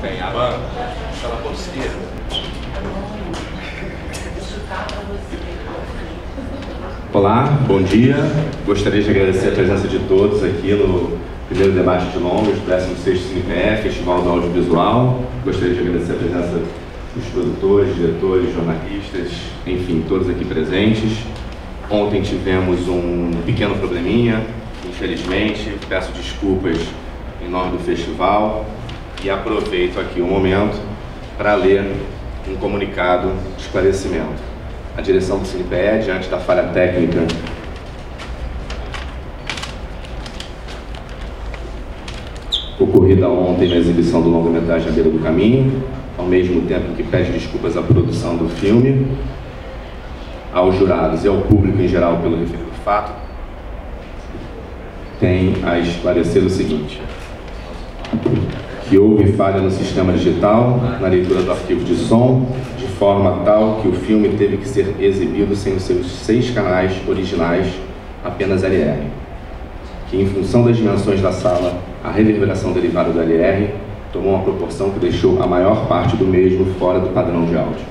Bem, agora, ela posterior. Olá, bom dia. Gostaria de agradecer a presença de todos aqui no primeiro debate de longas do 16º CinePE, Festival do Audiovisual. Gostaria de agradecer a presença dos produtores, diretores, jornalistas, enfim, todos aqui presentes. Ontem tivemos um pequeno probleminha, infelizmente. Peço desculpas em nome do festival e aproveito aqui o momento para ler um comunicado de esclarecimento. A direção do CinePE, diante da falha técnica ocorrida ontem na exibição do longa-metragem À Beira do Caminho, ao mesmo tempo que pede desculpas à produção do filme, aos jurados e ao público em geral pelo referido fato, tem a esclarecer o seguinte: que houve falha no sistema digital, na leitura do arquivo de som, de forma tal que o filme teve que ser exibido sem os seus 6 canais originais, apenas LR. Que, em função das dimensões da sala, a reverberação derivada do LR tomou uma proporção que deixou a maior parte do mesmo fora do padrão de áudio.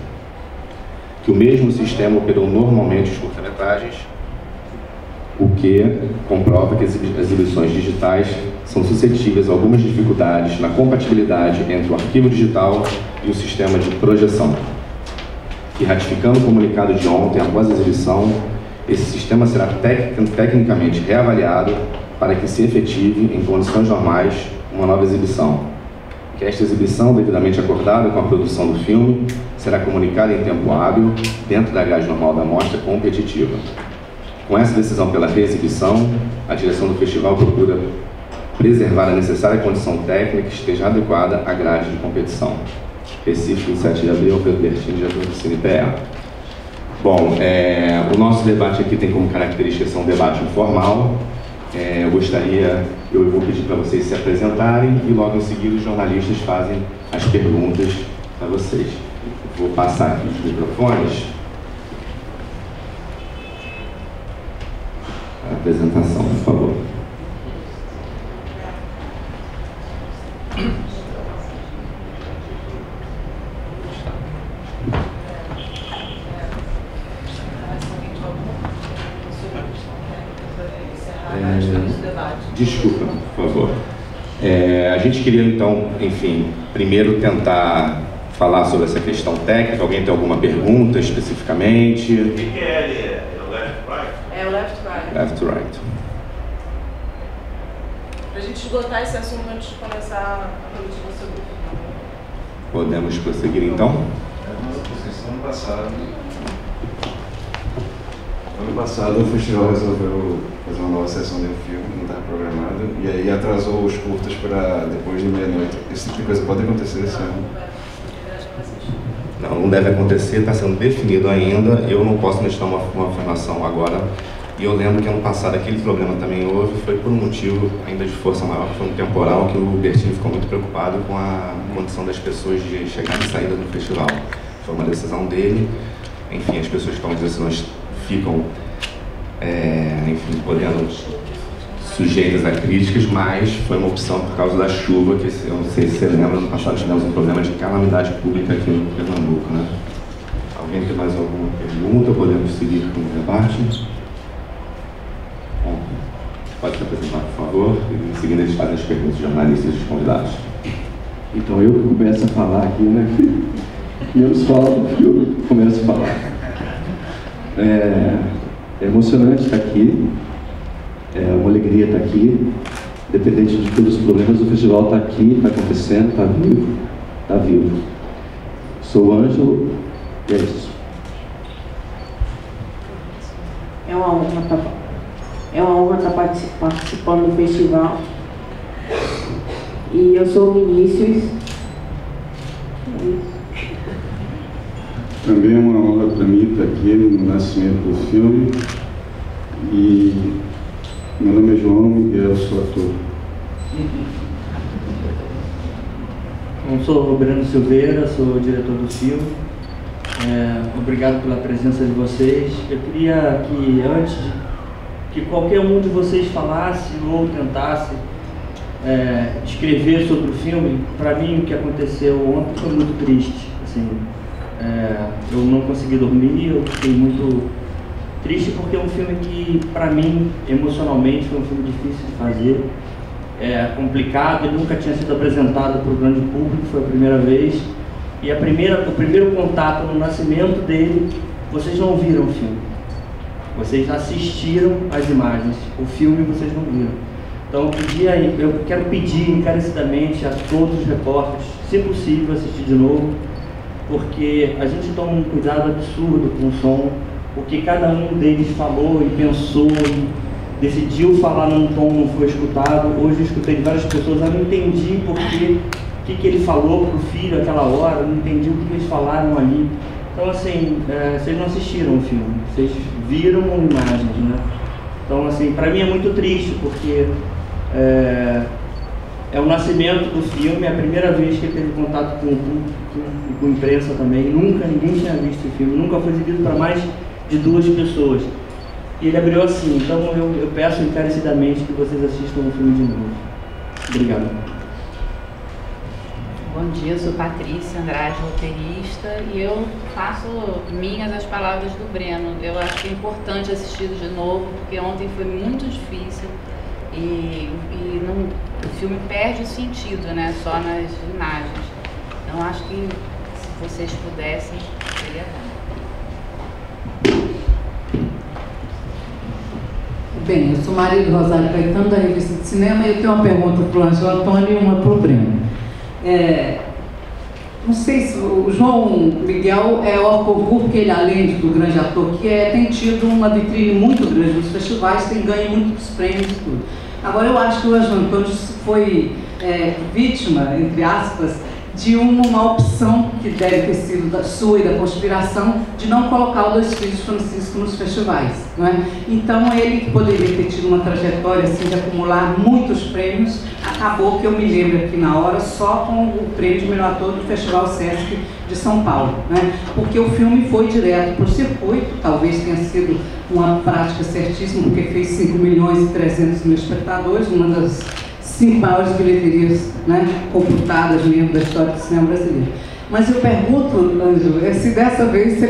Que o mesmo sistema operou normalmente os curta-metragens, o que comprova que as exibições digitais são suscetíveis a algumas dificuldades na compatibilidade entre o arquivo digital e o sistema de projeção. Que, ratificando o comunicado de ontem após a exibição, esse sistema será tecnicamente reavaliado para que se efetive, em condições normais, uma nova exibição. Que esta exibição, devidamente acordada com a produção do filme, será comunicada em tempo hábil, dentro da grade normal da mostra competitiva. Com essa decisão pela reexibição, a direção do festival procura preservar a necessária condição técnica que esteja adequada à grade de competição. Recife, 27 de abril, Pedro Bertini, diretor do CinePE. Bom, o nosso debate aqui tem como característica ser um debate informal. Eu vou pedir para vocês se apresentarem e logo em seguida os jornalistas fazem as perguntas para vocês. Vou passar aqui os microfones. A apresentação, por favor. Desculpa, por favor. A gente queria então, enfim, primeiro tentar falar sobre essa questão técnica. Alguém tem alguma pergunta especificamente? O que é o left right? É o left right. Left right. Para a gente esgotar esse assunto antes de começar a coletiva sobre o filme. Podemos prosseguir então? Ano passado o festival resolveu fazer uma nova sessão de filme, não estava programado, e aí atrasou os curtas para depois de meia-noite. Esse tipo de coisa pode acontecer esse ano? Não deve acontecer, está sendo definido ainda. Eu não posso me dar uma afirmação agora. E eu lembro que ano passado aquele problema também houve, foi por um motivo ainda de força maior, que foi um temporal, que o Bertini ficou muito preocupado com a condição das pessoas de chegar e saída do festival. Foi uma decisão dele. Enfim, as pessoas que tomam decisões ficam, enfim, podendo sujeitas a críticas, mas foi uma opção por causa da chuva, que eu não sei se você lembra, no passado tivemos um problema de calamidade pública aqui no Pernambuco, né? Alguém tem mais alguma pergunta? Podemos seguir com o debate? Bom, pode se apresentar, por favor, e em seguida eles fazem as perguntas dos jornalistas e dos convidados. Então eu que começo a falar aqui, né? Menos falo, eu começo a falar. É emocionante estar aqui, é uma alegria estar aqui, independente de todos os problemas, o festival está aqui, está acontecendo, está vivo, está vivo. Sou o Ângelo e é isso. É uma honra estar participando do festival. E eu sou o Vinícius. Também é uma honra para mim estar aqui no nascimento do filme. E meu nome é João Miguel, sou ator. Eu sou o Breno Silveira, sou o diretor do filme. Obrigado pela presença de vocês. Eu queria que antes que qualquer um de vocês falasse ou tentasse escrever sobre o filme. Para mim, o que aconteceu ontem foi muito triste. Assim, eu não consegui dormir, eu fiquei muito triste porque é um filme que, para mim, emocionalmente, foi um filme difícil de fazer. Complicado, ele nunca tinha sido apresentado para o grande público, foi a primeira vez. E o primeiro contato no nascimento dele, vocês não viram o filme. Vocês assistiram as imagens, o filme vocês não viram. Então eu quero pedir encarecidamente a todos os repórteres, se possível, assistir de novo, porque a gente toma um cuidado absurdo com o som, o que cada um deles falou e pensou, decidiu falar num tom não foi escutado. Hoje eu escutei de várias pessoas, eu não entendi o que ele falou para o filho aquela hora, eu não entendi o que eles falaram ali. Então, assim, vocês não assistiram o filme, vocês viram imagens, né? Então, assim, para mim é muito triste, porque é o nascimento do filme, é a primeira vez que ele teve contato com imprensa também. Ninguém tinha visto o filme, nunca foi exibido para mais de 2 pessoas. E ele abriu assim, então eu peço encarecidamente que vocês assistam o filme de novo. Obrigado. Bom dia, eu sou Patrícia Andrade, roteirista, e eu faço minhas as palavras do Breno. Eu acho que é importante assistir de novo, porque ontem foi muito difícil e o filme perde o sentido, né, só nas imagens. Então acho que se vocês pudessem, seria bom. Bem, eu sou Maria do Rosário Caetano, da Revista de Cinema, e eu tenho uma pergunta para o Ângelo Antônio e uma para o Breno. Não sei se o João Miguel é hors concours, porque ele, além do grande ator que tem tido uma vitrine muito grande nos festivais, tem ganho muitos prêmios e tudo. Agora, eu acho que o Ângelo Antônio foi vítima, entre aspas, de uma opção que deve ter sido da sua e da conspiração de não colocar os 2 filhos de Francisco nos festivais, não é? Então ele, que poderia ter tido uma trajetória assim de acumular muitos prêmios, acabou, que eu me lembro aqui na hora, só com o prêmio de melhor ator do Festival Sesc de São Paulo, né? Porque o filme foi direto para o circuito, talvez tenha sido uma prática certíssima, porque fez 5.300.000 espectadores, uma das 5 maiores bilheterias, né, computadas mesmo da história do cinema brasileiro. Mas eu pergunto, Ângelo, se dessa vez você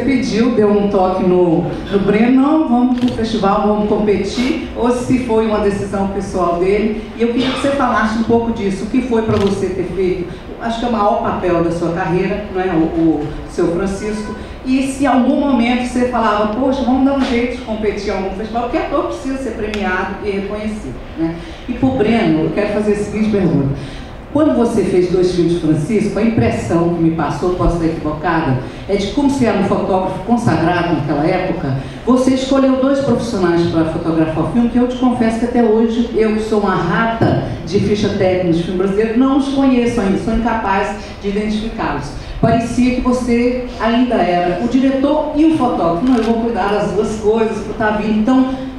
deu um toque no Breno, não, vamos para o festival, vamos competir, ou se foi uma decisão pessoal dele. E eu queria que você falasse um pouco disso, o que foi para você ter feito, acho que é o maior papel da sua carreira, não é, o seu Francisco, e se em algum momento você falava, poxa, vamos dar um jeito de competir em algum festival, porque ator precisa ser premiado e reconhecido, né? E para o Breno, eu quero fazer a seguinte pergunta. Quando você fez 2 filmes de Francisco, a impressão que me passou, posso estar equivocada, é de como você era um fotógrafo consagrado naquela época, você escolheu 2 profissionais para fotografar o filme, que eu te confesso que até hoje, eu que sou uma rata de ficha técnica de filme brasileiro, não os conheço ainda, sou incapaz de identificá-los. Parecia que você ainda era o diretor e o fotógrafo. Não, eu vou cuidar das 2 coisas, por estar vindo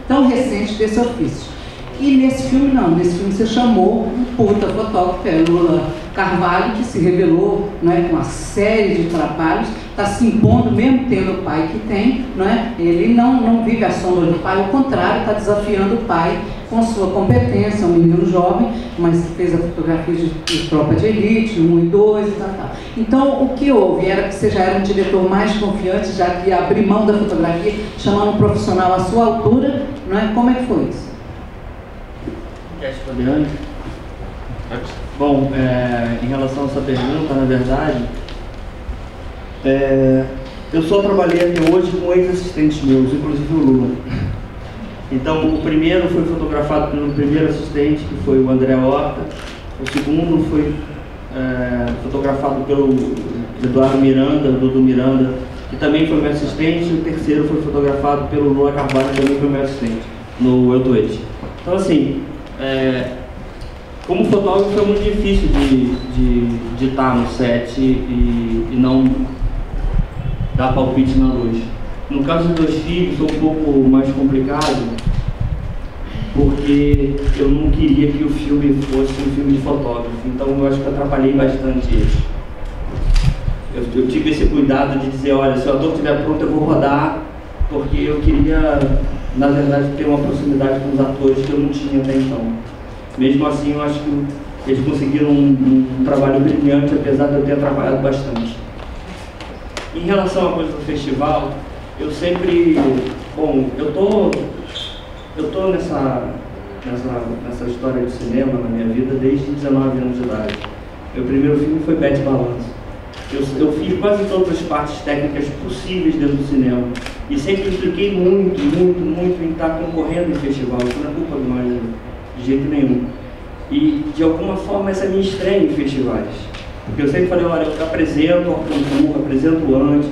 tão recente desse ofício. E nesse filme não, nesse filme você chamou um puta fotógrafo, que é Lula Carvalho, que se revelou, né, com uma série de trabalhos, está se impondo, mesmo tendo o pai que tem, né, ele não vive a sombra do pai, ao contrário, está desafiando o pai com sua competência, um menino jovem, mas fez a fotografia de Tropa de Elite, 1 e 2 e tal. Então, o que houve era que você já era um diretor mais confiante, já que ia abrir mão da fotografia, chamando um profissional à sua altura, não é? Como é que foi isso? Quer responder antes? Bom, em relação a essa pergunta, na verdade, eu só trabalhei até hoje com ex-assistentes meus, inclusive o Lula. Então, o primeiro foi fotografado pelo primeiro assistente, que foi o André Horta. O segundo foi fotografado pelo Eduardo Miranda, Dudu Miranda, que também foi meu assistente. E o terceiro foi fotografado pelo Lula Carvalho, que também foi meu assistente, no Eu Duete. Então, assim, como fotógrafo foi muito difícil de estar no set e não dar palpite na luz. No caso dos 2 filhos foi um pouco mais complicado, porque eu não queria que o filme fosse um filme de fotógrafo, então eu acho que atrapalhei bastante eles. Eu tive esse cuidado de dizer, olha, se o ator estiver pronto eu vou rodar, porque eu queria, na verdade, ter uma proximidade com os atores que eu não tinha até então. Mesmo assim, eu acho que Eles conseguiram um trabalho brilhante, apesar de eu ter trabalhado bastante. Em relação à coisa do festival, eu sempre... Bom, eu tô nessa história de cinema na minha vida desde 19 anos de idade. Meu primeiro filme foi Betty Balanço. Eu fiz quase todas as partes técnicas possíveis dentro do cinema. E sempre impliquei muito em estar concorrendo em festival. Isso não é culpa do Ângelo, de jeito nenhum. E, de alguma forma, essa é a minha estreia em festivais. Porque eu sempre falei, olha, eu apresento ao concurso, apresento antes.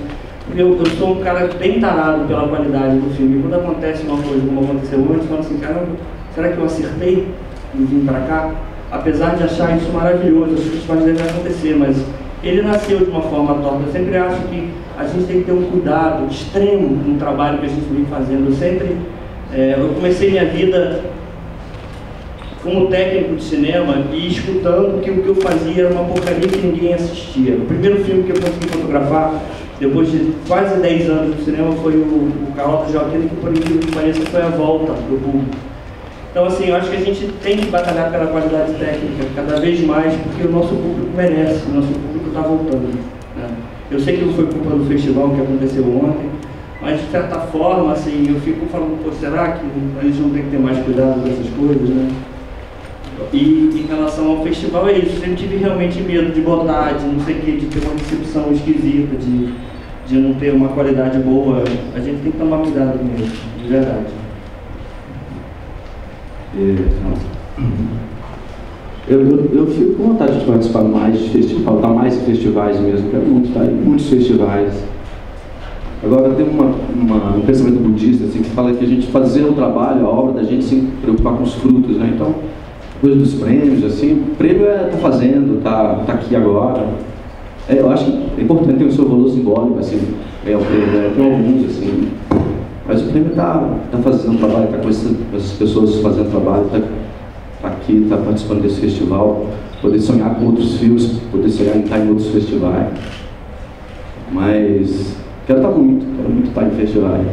Porque eu sou um cara bem tarado pela qualidade do filme. E quando acontece uma coisa como aconteceu antes, eu falo assim, caramba, será que eu acertei em vir pra cá? Apesar de achar isso maravilhoso, os festivais devem acontecer, mas ele nasceu de uma forma torta. Eu sempre acho que a gente tem que ter um cuidado extremo no trabalho que a gente vem fazendo. Eu comecei minha vida como técnico de cinema e escutando que o que eu fazia era uma porcaria que ninguém assistia. O primeiro filme que eu consegui fotografar, depois de quase 10 anos no cinema, foi o Carlota Joaquina, que por incrível que pareça foi a volta do público. Então, assim, eu acho que a gente tem que batalhar pela qualidade técnica cada vez mais, porque o nosso público merece, o nosso público está voltando. Né? Eu sei que não foi culpa do festival que aconteceu ontem, mas de certa forma, assim, eu fico falando, pô, será que a gente não tem que ter mais cuidado dessas coisas, né? E em relação ao festival é isso, eu sempre tive realmente medo de botar, de não sei o que, de ter uma recepção esquisita, de não ter uma qualidade boa. A gente tem que tomar cuidado com isso, de verdade. Eu fico com vontade de participar mais de festival, estar mais em festivais mesmo, quero muito estar em muitos festivais. Agora tem um pensamento budista assim, que fala que a gente fazer o trabalho, a obra da gente se preocupar com os frutos, né? Então, coisa dos prêmios, assim, o prêmio tá fazendo, tá aqui agora. Eu acho que é importante ter o seu valor simbólico, assim, o prêmio, né? Tem alguns, assim, mas o prêmio tá fazendo trabalho, tá com essas pessoas fazendo trabalho, tá aqui, tá participando desse festival, poder sonhar com outros filmes, poder sonhar em estar em outros festivais. Mas quero muito estar em festivais.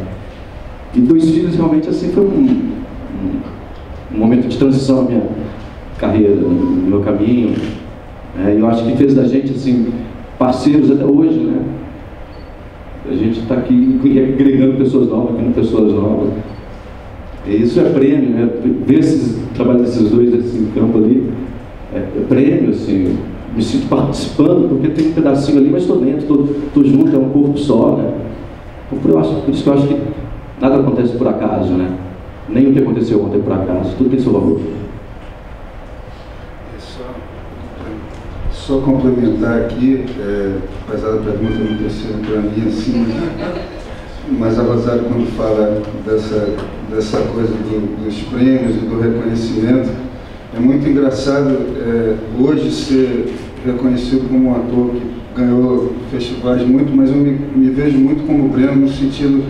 E 2 filhos realmente assim foi um momento de transição na minha carreira, no meu caminho. Eu acho que fez da gente assim parceiros até hoje, né? A gente está aqui agregando pessoas novas, criando pessoas novas. E isso é prêmio, né? Ver o trabalho desses dois assim, no campo ali é prêmio, assim. Me sinto participando porque tem um pedacinho ali, mas estou dentro, estou junto, é um corpo só, né? Por isso que eu acho que nada acontece por acaso, né? Nem o que aconteceu ontem por acaso, tudo tem seu valor. Só complementar aqui, apesar da pergunta não ter sido para mim assim, mas a Rosário, quando fala dessa coisa dos prêmios e do reconhecimento, é muito engraçado hoje ser reconhecido como um ator que ganhou festivais muito, mas eu me vejo muito como Breno no sentido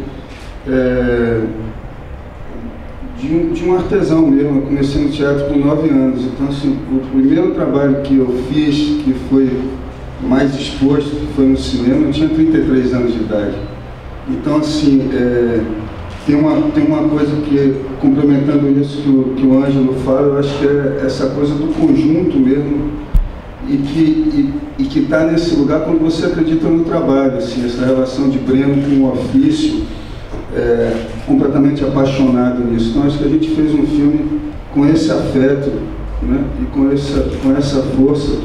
de um artesão mesmo. Eu comecei no teatro com 9 anos, então assim, o primeiro trabalho que eu fiz, que foi mais exposto, que foi no cinema, eu tinha 33 anos de idade. Então assim, tem uma coisa que, complementando isso que o Ângelo fala, eu acho que é essa coisa do conjunto mesmo, e que está nesse lugar quando você acredita no trabalho, assim, essa relação de Breno com o ofício, completamente apaixonado nisso. Então acho que a gente fez um filme com esse afeto, né, e com essa força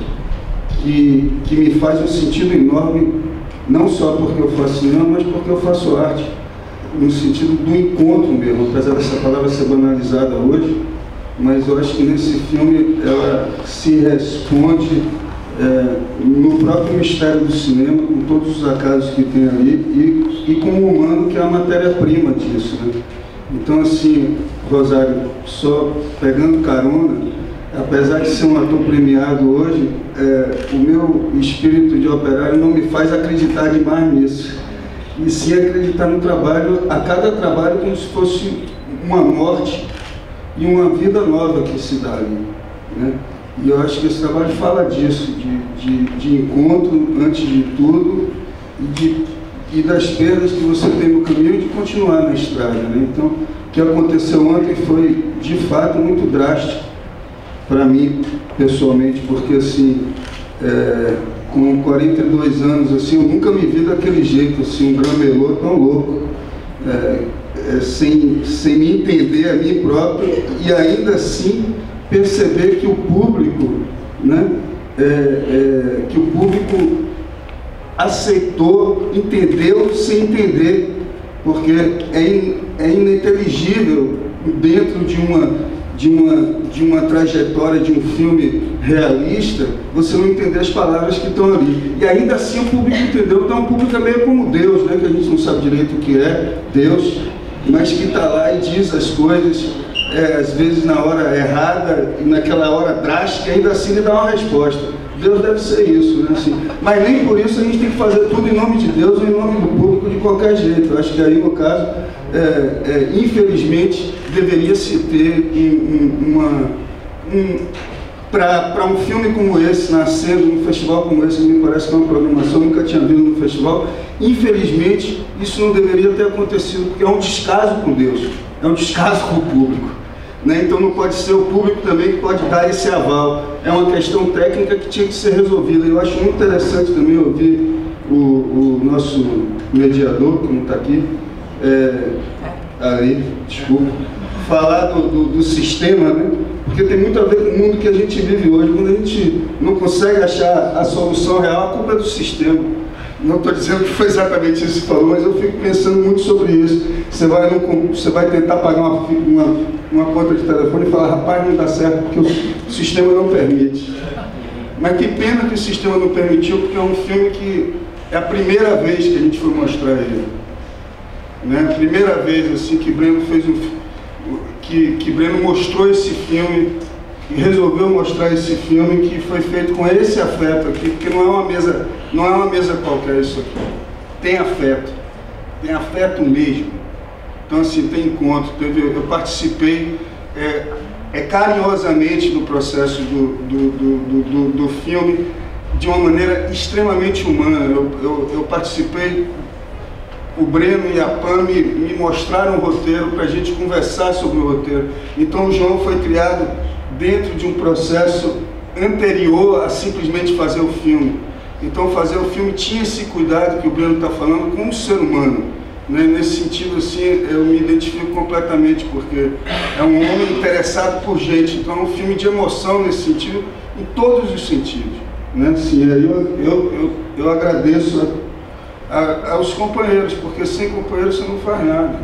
que me faz um sentido enorme, não só porque eu faço cinema, mas porque eu faço arte, no sentido do encontro mesmo, apesar dessa palavra ser banalizada hoje, mas eu acho que nesse filme ela se responde no próprio mistério do cinema, com todos os acasos que tem ali, e com o humano, que é a matéria-prima disso, né? Então assim, Rosário, só pegando carona, apesar de ser um ator premiado hoje, o meu espírito de operário não me faz acreditar demais nisso, e sim acreditar no trabalho, a cada trabalho, como se fosse uma morte e uma vida nova que se dá ali, né? E eu acho que esse trabalho fala disso, de encontro antes de tudo, e das perdas que você tem no caminho e de continuar na estrada, né? Então, o que aconteceu ontem foi, de fato, muito drástico. para mim, pessoalmente, porque assim, com 42 anos, assim, eu nunca me vi daquele jeito, assim, um gramelô tão louco, sem me entender a mim próprio e ainda assim perceber que o público, né, que o público aceitou, entendeu sem entender, porque é ininteligível dentro de uma trajetória de um filme realista, você não entender as palavras que estão ali. E ainda assim o público entendeu. Então o público é meio como Deus, né? Que a gente não sabe direito o que é Deus, mas que está lá e diz as coisas, às vezes na hora errada, e naquela hora drástica, ainda assim ele dá uma resposta. Deus deve ser isso, né? Assim, mas nem por isso a gente tem que fazer tudo em nome de Deus ou em nome do público de qualquer jeito. Eu acho que aí, no caso, infelizmente, deveria-se ter para um filme como esse, nascendo num festival como esse, que me parece que é uma programação, nunca tinha visto no festival, infelizmente, isso não deveria ter acontecido, porque é um descaso com Deus, é um descaso com o público. Né? Então não pode ser o público também que pode dar esse aval. É uma questão técnica que tinha que ser resolvida. Eu acho muito interessante também ouvir o nosso mediador, que não está aqui, desculpa, falar do sistema, né? Porque tem muito a ver com o mundo que a gente vive hoje. Quando a gente não consegue achar a solução real, a culpa é do sistema. Não estou dizendo que foi exatamente isso que você falou, mas eu fico pensando muito sobre isso. Você vai tentar pagar uma conta de telefone e falar, rapaz, não dá certo porque o sistema não permite. Mas que pena que o sistema não permitiu, porque é um filme que é a primeira vez que a gente foi mostrar ele. Né? A primeira vez assim, que Breno fez que Breno mostrou esse filme, e resolveu mostrar esse filme, que foi feito com esse afeto aqui, porque não é uma mesa qualquer isso aqui. Tem afeto mesmo. Então assim, tem encontro, eu participei carinhosamente do processo do filme, de uma maneira extremamente humana. Eu participei, o Breno e a Pam me mostraram o roteiro para a gente conversar sobre o roteiro. Então o João foi criado dentro de um processo anterior a simplesmente fazer o filme. Então fazer o filme tinha esse cuidado que o Breno está falando com o ser humano. Né? Nesse sentido, assim, eu me identifico completamente, porque é um homem interessado por gente. Então é um filme de emoção nesse sentido, em todos os sentidos. Né? Assim, eu agradeço aos companheiros, porque sem companheiros você não faz nada.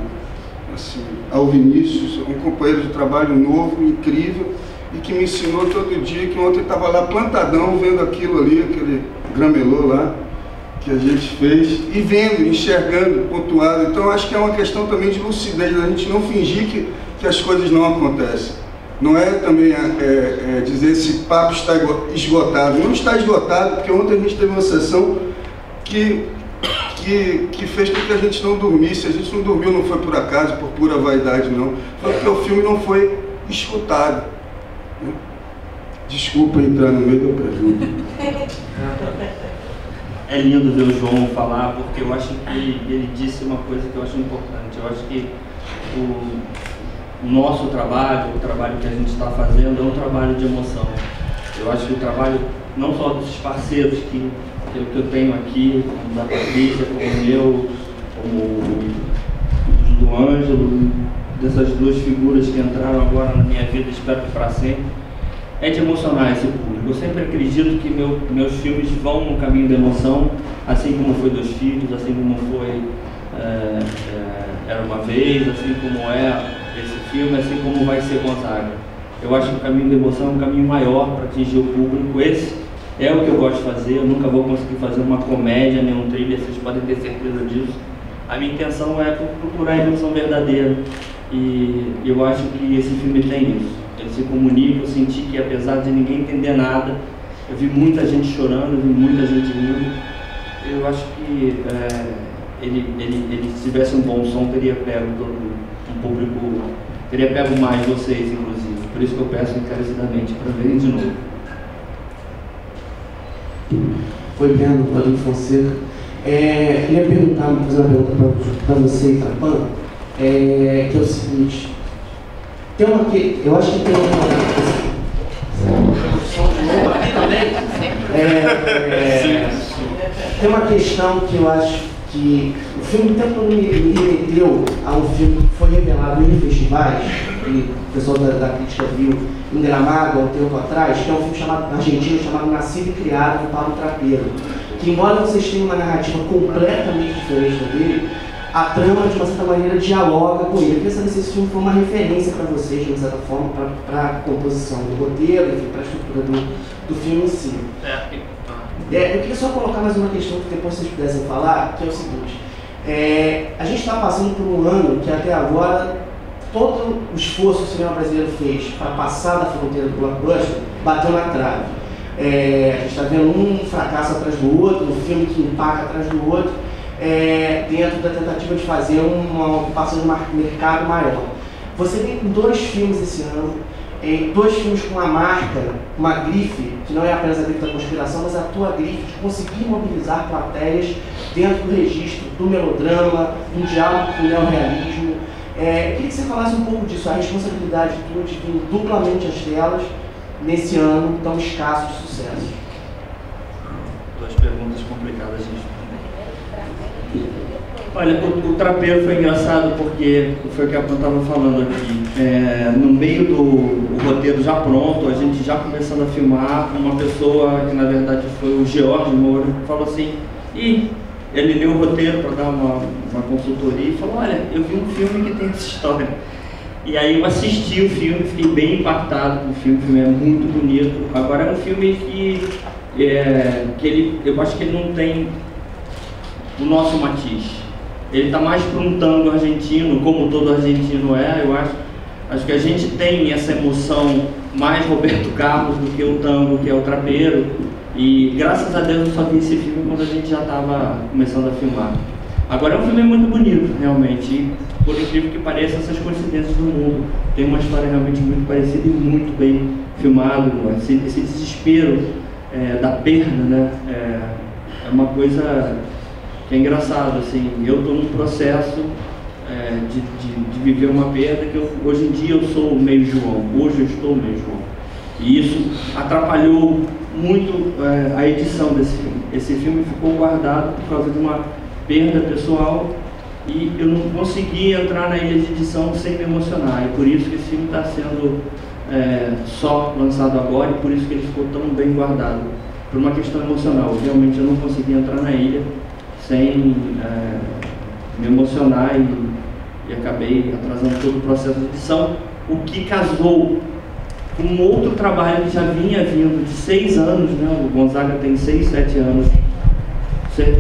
Assim, ao Vinícius, um companheiro de trabalho novo, incrível, e que me ensinou todo dia, que ontem estava lá plantadão, vendo aquilo ali, aquele gramelô lá, que a gente fez, e vendo, enxergando, pontuado. Então acho que é uma questão também de lucidez, a gente não fingir que as coisas não acontecem. Não é também dizer esse papo está esgotado. Não está esgotado, porque ontem a gente teve uma sessão que fez com que a gente não dormisse. A gente não dormiu, não foi por acaso, por pura vaidade, não. Foi porque o filme não foi escutado. Desculpa entrar no meio da pergunta. É lindo ver o João falar, porque eu acho que ele disse uma coisa que eu acho importante. Eu acho que o nosso trabalho, o trabalho que a gente está fazendo, é um trabalho de emoção. Eu acho que o trabalho, não só dos parceiros que eu tenho aqui, como da Patrícia, como o meu, como do Ângelo, dessas duas figuras que entraram agora na minha vida, espero que para sempre, é de emocionar esse público. Eu sempre acredito que meus filmes vão no caminho da emoção, assim como foi Dois Filhos, assim como foi Era Uma Vez, assim como é esse filme, assim como vai ser Gonzaga. Eu acho que o caminho da emoção é um caminho maior para atingir o público. Esse é o que eu gosto de fazer. Eu nunca vou conseguir fazer uma comédia, nem um thriller, vocês podem ter certeza disso. A minha intenção é procurar a emoção verdadeira. E eu acho que esse filme tem isso. Ele se comunica, eu senti que apesar de ninguém entender nada, eu vi muita gente chorando, eu vi muita gente rindo. Eu acho que ele se tivesse um bom som, teria pego um público, teria pego mais vocês, inclusive. Por isso que eu peço encarecidamente para verem de novo. Oi, Breno, Rodrigo Fonseca. Queria fazer uma pergunta para você e para a Pam, que é o seguinte. Eu acho que tem uma... Tem uma questão que eu acho que o filme o tempo todo me remeteu a um filme que foi revelado em festivais, e o pessoal da crítica viu em Gramado há um tempo atrás, que é um filme argentino chamado Nascido e Criado, do Pablo Trapero, que embora vocês tenham uma narrativa completamente diferente dele, a trama, de uma certa maneira, dialoga com ele. Eu queria saber se esse filme foi uma referência para vocês, de certa forma, para a composição do roteiro, enfim, para a estrutura do filme em si. Eu queria só colocar mais uma questão que depois vocês pudessem falar, que é o seguinte. A gente está passando por um ano que até agora todo o esforço que o cinema brasileiro fez para passar da fronteira do blockbuster bateu na trave. A gente está vendo um fracasso atrás do outro, um filme que empaca atrás do outro, dentro da tentativa de fazer uma ocupação de mercado maior. Você vem com 2 filmes esse ano, 2 filmes com uma marca, uma grife, que não é apenas a grife da conspiração, mas a tua grife de conseguir mobilizar plateias dentro do registro do melodrama, um diálogo com o neorrealismo. Eu queria que você falasse um pouco disso, a responsabilidade tua de vir duplamente às telas nesse ano tão escasso de sucesso. 2 perguntas complicadas, gente. Olha, o Trapeiro foi engraçado porque foi o que eu estava falando aqui. No meio do roteiro já pronto, a gente já começando a filmar, uma pessoa que na verdade foi o George Moura, falou assim, e ele leu o roteiro para dar uma consultoria e falou, olha, eu vi um filme que tem essa história. E aí eu assisti o filme, fiquei bem impactado com o filme é muito bonito. Agora é um filme que eu acho que ele não tem o nosso matiz. Ele está mais para um tango argentino, como todo argentino eu acho que a gente tem essa emoção mais Roberto Carlos do que o tango, que é o Trapeiro. E graças a Deus eu só vi esse filme quando a gente já estava começando a filmar. Agora é um filme muito bonito, realmente, e por incrível que pareça, essas coincidências do mundo. Tem uma história realmente muito parecida e muito bem filmado. Esse desespero da perda, né? É uma coisa que é engraçado, assim. Eu estou num processo de viver uma perda que hoje em dia eu sou meio João. Hoje eu estou meio João. E isso atrapalhou muito a edição desse filme. Esse filme ficou guardado por causa de uma perda pessoal e eu não consegui entrar na ilha de edição sem me emocionar. E por isso que esse filme está sendo só lançado agora e por isso que ele ficou tão bem guardado. Por uma questão emocional. Realmente eu não consegui entrar na ilha sem me emocionar e acabei atrasando todo o processo de edição, o que casou com um outro trabalho que já vinha vindo de 6 anos, né? O Gonzaga tem 6, 7 anos.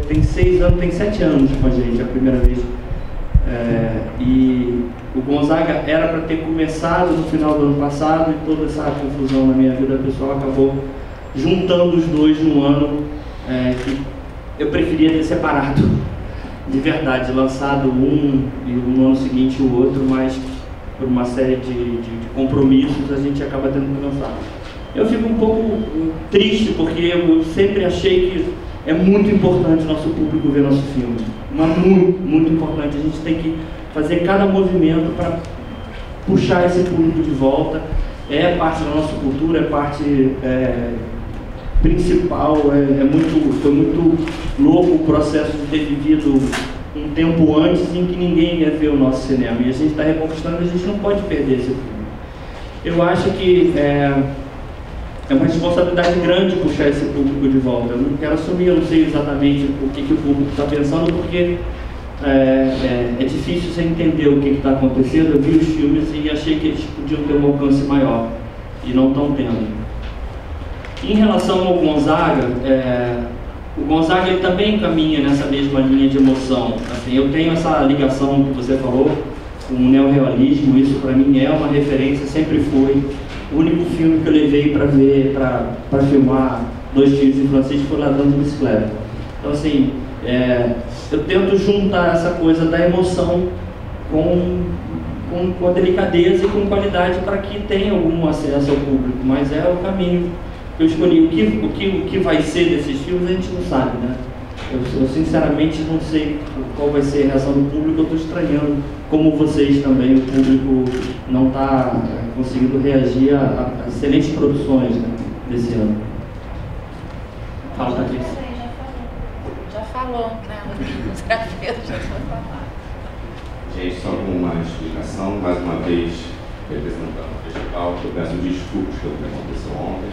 Tem 6 anos, tem 7 anos com a gente, a primeira vez. E o Gonzaga era para ter começado no final do ano passado e toda essa confusão na minha vida pessoal acabou juntando os dois num ano que eu preferia ter separado, de verdade, lançado um e no ano seguinte o outro, mas por uma série de compromissos a gente acaba tendo que lançar. Eu fico um pouco triste porque eu sempre achei que é muito importante o nosso público ver nosso filme, mas muito importante. A gente tem que fazer cada movimento para puxar esse público de volta. É parte da nossa cultura, é parte principal. Foi muito louco o processo de ter vivido um tempo antes em que ninguém ia ver o nosso cinema. E a gente está reconquistando, a gente não pode perder esse filme. Eu acho que é uma responsabilidade grande puxar esse público de volta. Eu não quero assumir, eu não sei exatamente o que o público está pensando, porque é difícil você entender o que está acontecendo. Eu vi os filmes e achei que eles podiam ter um alcance maior, e não estão tendo. Em relação ao Gonzaga, o Gonzaga ele também caminha nessa mesma linha de emoção. Assim, eu tenho essa ligação que você falou com o neorrealismo, isso para mim é uma referência, sempre foi. O único filme que eu levei para ver, para filmar Dois Tios em francês foi Ladrão de Bicicleta. Então assim, eu tento juntar essa coisa da emoção com a delicadeza e com qualidade para que tenha algum acesso ao público, mas é o caminho que eu escolhi. O que vai ser desses filmes a gente não sabe, né? Eu sinceramente não sei qual vai ser a reação do público. Eu estou estranhando, como vocês também, o público não está conseguindo reagir a excelentes produções, né, desse ano. Fala, Patrícia. Já falou, né? O terapeuta já foi falar. Gente, só com uma explicação, mais uma vez, representando o festival, eu peço desculpas pelo que aconteceu ontem.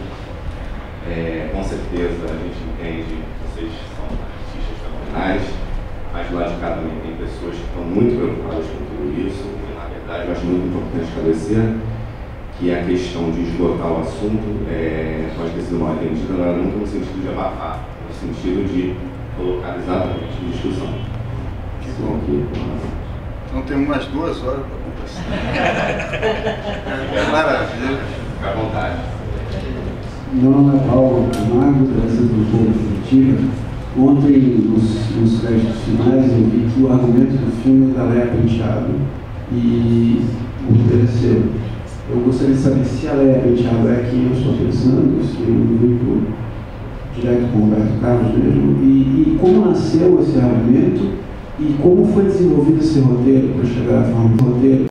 Com certeza a gente entende que vocês são artistas fenomenais, mas lá de cá também tem pessoas que estão muito preocupadas com tudo isso, e na verdade eu acho muito importante esclarecer que a questão de esgotar o assunto pode ter sido mal entendida, não era nunca no sentido de abafar, no sentido de colocar exatamente em discussão. Então temos mais 2 horas para conversar. Maravilha. Fique à vontade. Meu nome é Paulo Camargo, trazendo do Povo Definitiva. Ontem, nos créditos finais, eu vi que o argumento do filme é da Léa Penteado e o roteiro é seu. Eu gostaria de saber se a Léa Penteado é quem eu estou pensando, se eu vim direto com o Roberto Carlos mesmo, e como nasceu esse argumento e como foi desenvolvido esse roteiro para chegar à forma do roteiro.